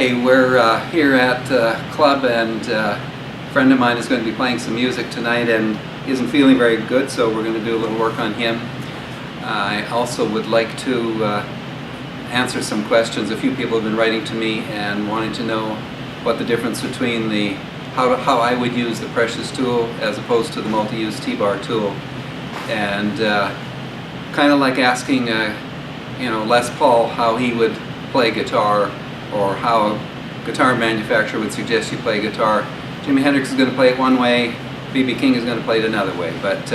Okay, we're here at club, and a friend of mine is going to be playing some music tonight and isn't feeling very good, so we're going to do a little work on him. I also would like to answer some questions. A few people have been writing to me and wanting to know what the difference between how I would use the Precious tool as opposed to the multi-use T-bar tool, and kind of like asking Les Paul how he would play guitar, or how a guitar manufacturer would suggest you play guitar. Jimi Hendrix is going to play it one way, B.B. King is going to play it another way, but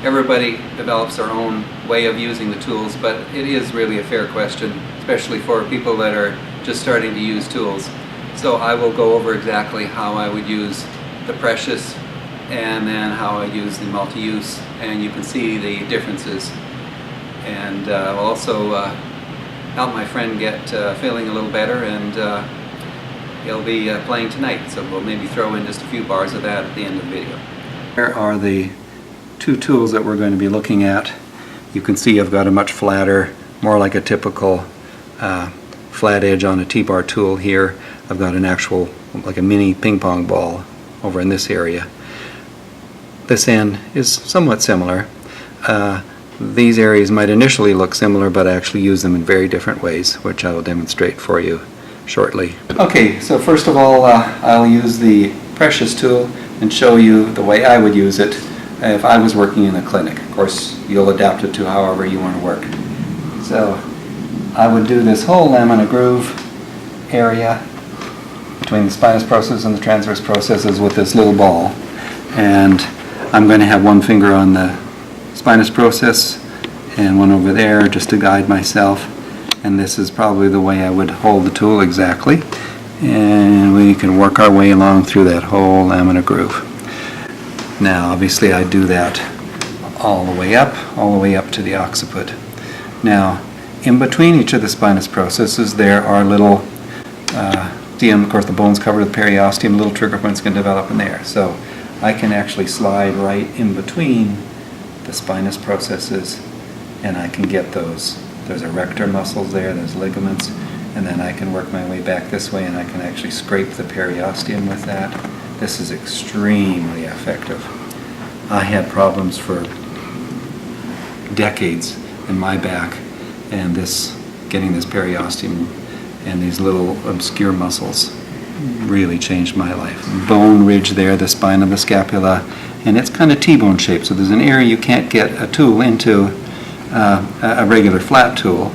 everybody develops their own way of using the tools. But it is really a fair question, especially for people that are just starting to use tools. So I will go over exactly how I would use the Precious and then how I use the multi-use, and you can see the differences. And I'll also help my friend get feeling a little better, and he'll be playing tonight, so we'll maybe throw in just a few bars of that at the end of the video. Here are the two tools that we're going to be looking at. You can see I've got a much flatter, more like a typical flat edge on a T-bar tool here. I've got an actual, like a mini ping pong ball over in this area. This end is somewhat similar. These areas might initially look similar, but I actually use them in very different ways, which I will demonstrate for you shortly. Okay, so first of all, I'll use the Precious tool and show you the way I would use it if I was working in a clinic. Of course, you'll adapt it to however you want to work. So I would do this whole lamina groove area between the spinous process and the transverse processes with this little ball. And I'm going to have one finger on the spinous process and one over there just to guide myself, and this is probably the way I would hold the tool exactly, and we can work our way along through that whole lamina groove. Now obviously I do that all the way up to the occiput. Now in between each of the spinous processes there are little of course the bones cover the periosteum, little trigger points can develop in there, so I can actually slide right in between the spinous processes, and I can get those. There's erector muscles there, there's ligaments, and then I can work my way back this way and I can actually scrape the periosteum with that. This is extremely effective. I had problems for decades in my back, and getting this periosteum and these little obscure muscles really changed my life. Bone ridge there, the spine of the scapula, and it's kind of T-bone shaped, so there's an area you can't get a tool into, a regular flat tool.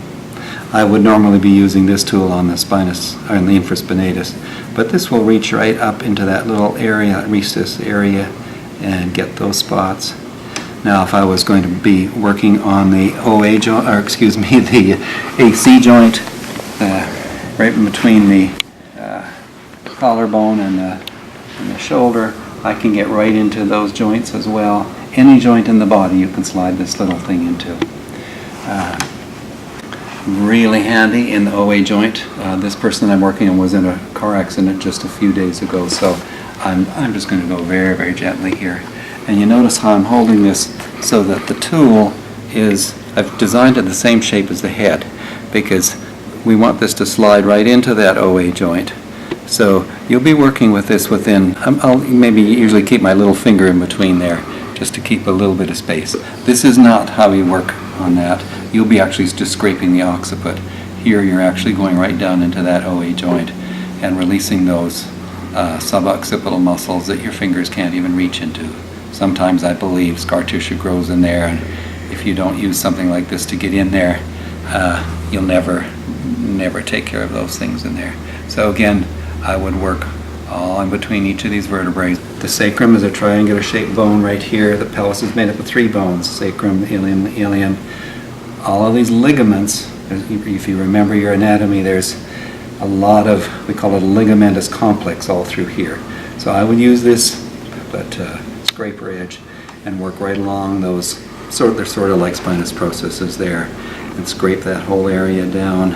I would normally be using this tool on the spinous, or in the infraspinatus, but this will reach right up into that little area, reach this area, and get those spots. Now if I was going to be working on the OA joint, or excuse me, the AC joint, right in between the collarbone and the shoulder, I can get right into those joints as well. Any joint in the body you can slide this little thing into. Really handy in the OA joint. This person I'm working on was in a car accident just a few days ago, so I'm just going to go very, very gently here. And you notice how I'm holding this so that the tool is, I've designed it the same shape as the head, because we want this to slide right into that OA joint. So you'll be working with this within, I'll maybe usually keep my little finger in between there just to keep a little bit of space. This is not how you work on that. You'll be actually just scraping the occiput. Here you're actually going right down into that OA joint and releasing those suboccipital muscles that your fingers can't even reach into. Sometimes I believe scar tissue grows in there, and if you don't use something like this to get in there, you'll never take care of those things in there. So again, I would work all in between each of these vertebrae. The sacrum is a triangular shaped bone right here. The pelvis is made up of 3 bones, sacrum, ilium, ilium. All of these ligaments, if you remember your anatomy, there's a lot of, we call it a ligamentous complex all through here. So I would use this, but scraper edge, and work right along those, they're sort of like spinous processes there, and scrape that whole area down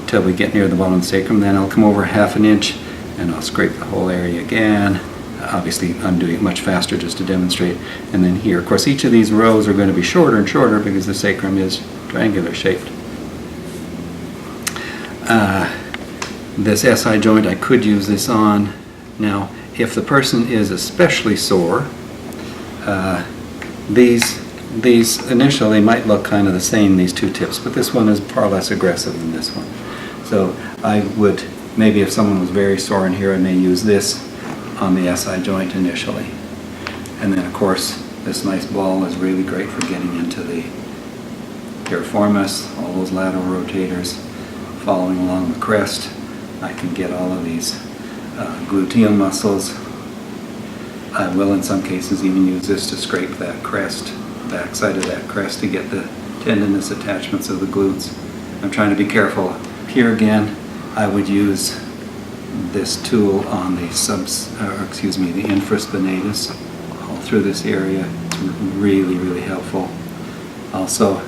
until we get near the bone of the sacrum. Then I'll come over 1/2 inch and I'll scrape the whole area again. Obviously I'm doing it much faster just to demonstrate. And then here, of course, each of these rows are going to be shorter and shorter because the sacrum is triangular shaped. This SI joint, I could use this on. Now, if the person is especially sore, these initially might look kind of the same, these two tips, but this one is far less aggressive than this one. So I would, maybe if someone was very sore in here, I may use this on the SI joint initially. And then of course, this nice ball is really great for getting into the piriformis, all those lateral rotators, following along the crest. I can get all of these gluteal muscles. I will in some cases even use this to scrape that crest, backside of that crest, to get the tendinous attachments of the glutes. I'm trying to be careful. Here again, I would use this tool on the the infraspinatus, all through this area. It's really, really helpful. Also,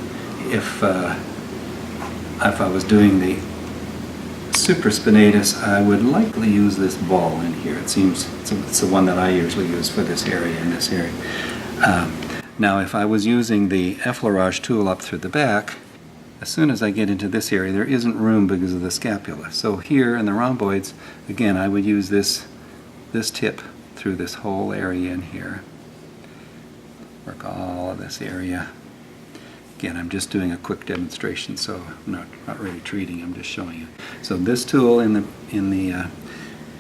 if I was doing the supraspinatus, I would likely use this ball in here. It seems it's the one that I usually use for this area and this area. Now, if I was using the effleurage tool up through the back, as soon as I get into this area, there isn't room because of the scapula. So here in the rhomboids, again, I would use this tip through this whole area in here. Work all of this area. Again, I'm just doing a quick demonstration, so I'm not really treating. I'm just showing you. So this tool in the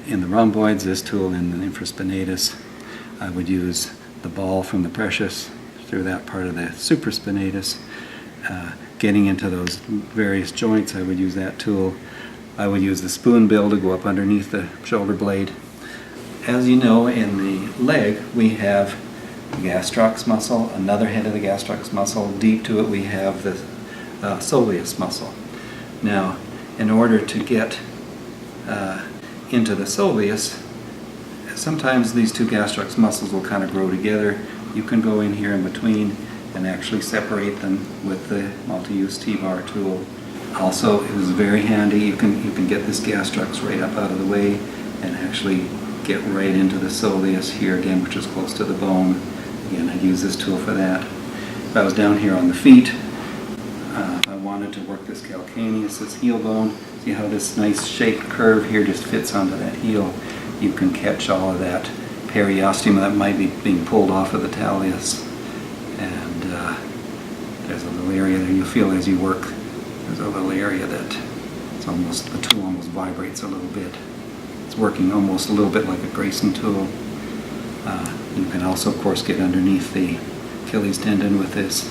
rhomboids, this tool in the infraspinatus. I would use the ball from the precious through that part of the supraspinatus. Getting into those various joints, I would use that tool. I would use the spoon bill to go up underneath the shoulder blade. As you know, in the leg, we have the gastrocs muscle, another head of the gastrocs muscle. Deep to it we have the soleus muscle. Now, in order to get into the soleus, sometimes these two gastrocs muscles will kind of grow together. You can go in here in between and actually separate them with the multi-use T-bar tool. Also, it was very handy. You can get this gastrocs right up out of the way and actually get right into the soleus here again, which is close to the bone. Again, I'd use this tool for that. If I was down here on the feet, if I wanted to work this calcaneus, this heel bone, see how this nice shaped curve here just fits onto that heel. You can catch all of that periosteum that might be being pulled off of the talus. And there's a little area there you feel as you work. There's a little area that it's almost, the tool almost vibrates a little bit. It's working almost a little bit like a Grayson tool. You can also, of course, get underneath the Achilles tendon with this.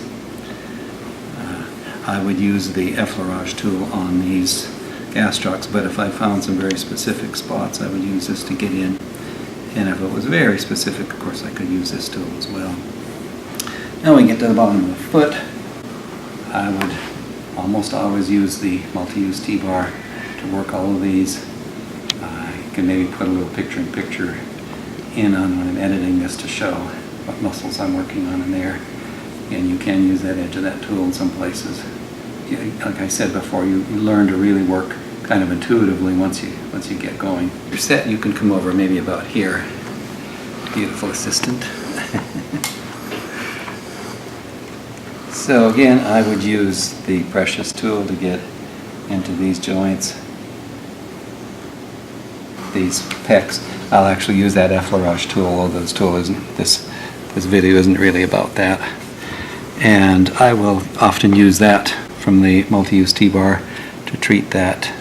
I would use the effleurage tool on these gastrocs, but if I found some very specific spots, I would use this to get in. And if it was very specific, of course, I could use this tool as well. Now we get to the bottom of the foot. I would almost always use the multi-use T-bar to work all of these. You can maybe put a little picture-in-picture in on when I'm editing this to show what muscles I'm working on in there. And you can use that edge of that tool in some places. Like I said before, you learn to really work kind of intuitively once you get going. You're set, you can come over maybe about here. Beautiful assistant. So again, I would use the precious tool to get into these joints, these pecs. I'll actually use that effleurage tool, although this tool isn't, this video isn't really about that. And I will often use that from the multi-use T-bar to treat that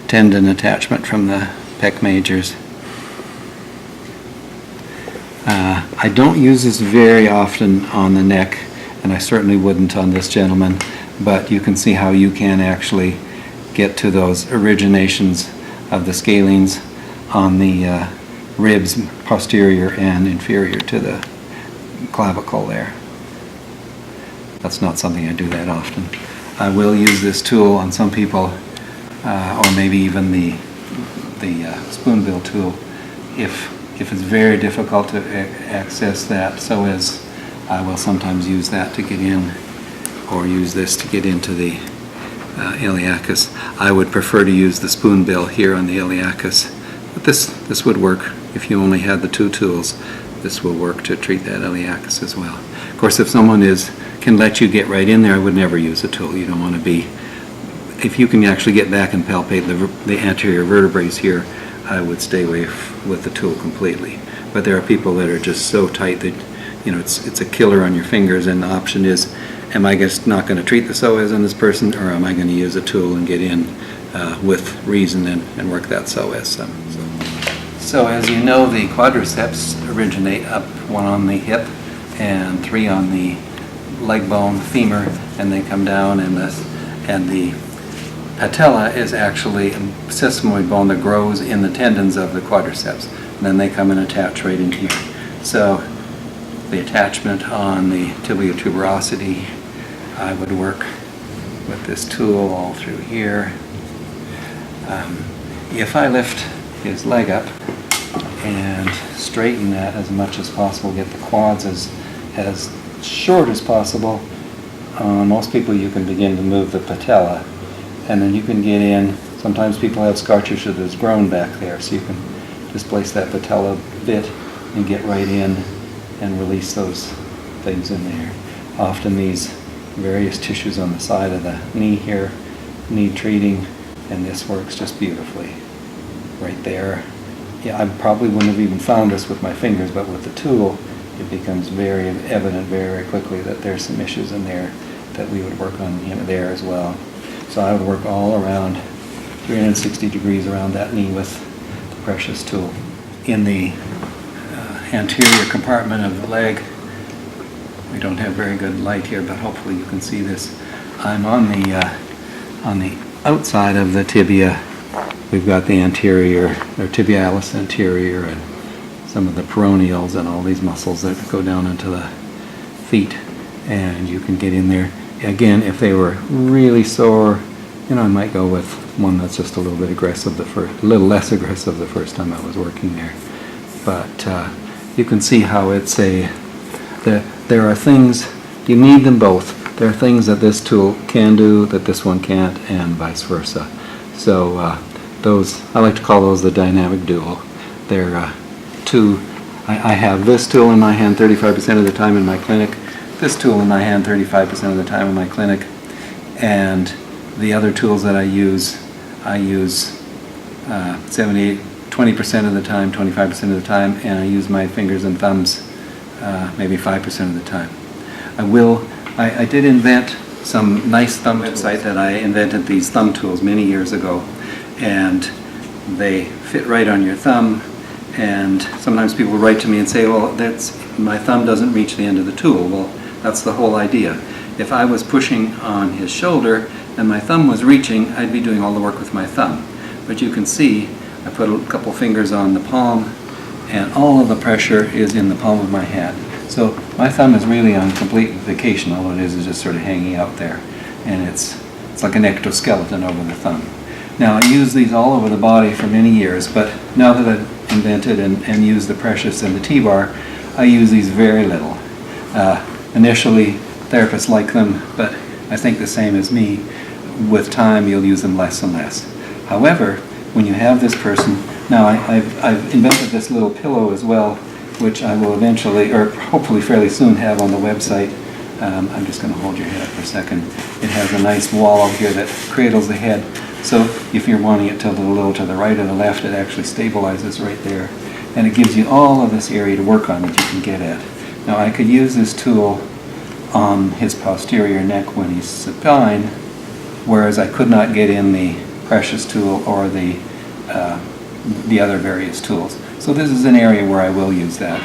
tendon attachment from the pec majors. I don't use this very often on the neck, and I certainly wouldn't on this gentleman, but you can see how you can actually get to those originations of the scalenes on the ribs, posterior and inferior to the clavicle there. That's not something I do that often. I will use this tool on some people, or maybe even the spoonbill tool, if it's very difficult to access that. So as I will sometimes use that to get in, or use this to get into the iliacus. I would prefer to use the spoonbill here on the iliacus, but this would work if you only had the two tools. This will work to treat that iliacus as well. Of course, if someone can let you get right in there, I would never use a tool. You don't want to be if you can actually get back and palpate the anterior vertebrae here, I would stay away with the tool completely. But there are people that are just so tight that, you know, it's a killer on your fingers, and the option is, am I just not going to treat the psoas on this person, or am I going to use a tool and get in with reason and work that psoas? So as you know, the quadriceps originate up, one on the hip and three on the leg bone, femur, and they come down, and the patella is actually a sesamoid bone that grows in the tendons of the quadriceps. And then they come and attach right in here. So the attachment on the tibia tuberosity, I would work with this tool all through here. If I lift his leg up and straighten that as much as possible, get the quads as short as possible, most people you can begin to move the patella, and then you can get in. Sometimes people have scar tissue that's grown back there, so you can just place that patella bit and get right in and release those things in there. Often these various tissues on the side of the knee here need treating, and this works just beautifully right there. Yeah, I probably wouldn't have even found this with my fingers, but with the tool it becomes very evident very quickly that there's some issues in there that we would work on there as well. So I would work all around 360 degrees around that knee with the Precious tool. In the anterior compartment of the leg, we don't have very good light here, but hopefully you can see this. I'm on the outside of the tibia. We've got the anterior, or tibialis anterior, and some of the peroneals and all these muscles that go down into the feet, and you can get in there. Again, if they were really sore, you know, I might go with one that's just a little bit aggressive a little less aggressive the first time I was working there. But you can see how it's there are things, you need them both. There are things that this tool can do that this one can't, and vice versa. So those, I like to call those the dynamic duo. They're two. I have this tool in my hand 35% of the time in my clinic, this tool in my hand 35% of the time in my clinic, and the other tools that I use 20% of the time, 25% of the time, and I use my fingers and thumbs maybe 5% of the time. I did invent some nice thumb website that I invented these thumb tools many years ago, and they fit right on your thumb, and sometimes people write to me and say, well, my thumb doesn't reach the end of the tool. Well, that's the whole idea. If I was pushing on his shoulder and my thumb was reaching, I'd be doing all the work with my thumb. But you can see I put a couple fingers on the palm, and all of the pressure is in the palm of my hand. So my thumb is really on complete vacation. All it is just sort of hanging out there, and it's like an ectoskeleton over the thumb. Now, I use these all over the body for many years, but now that I've invented and used the Precious and the T-bar, I use these very little. Initially, therapists like them, but I think the same as me. With time, you'll use them less and less. However, when you have this person, now I've invented this little pillow as well, which I will eventually, or hopefully fairly soon, have on the website. I'm just going to hold your head up for a second. It has a nice wall out here that cradles the head. So if you're wanting it tilted a little to the right or the left, it actually stabilizes right there. And it gives you all of this area to work on that you can get at. Now I could use this tool on his posterior neck when he's supine, whereas I could not get in the Precious tool or the other various tools. So this is an area where I will use that.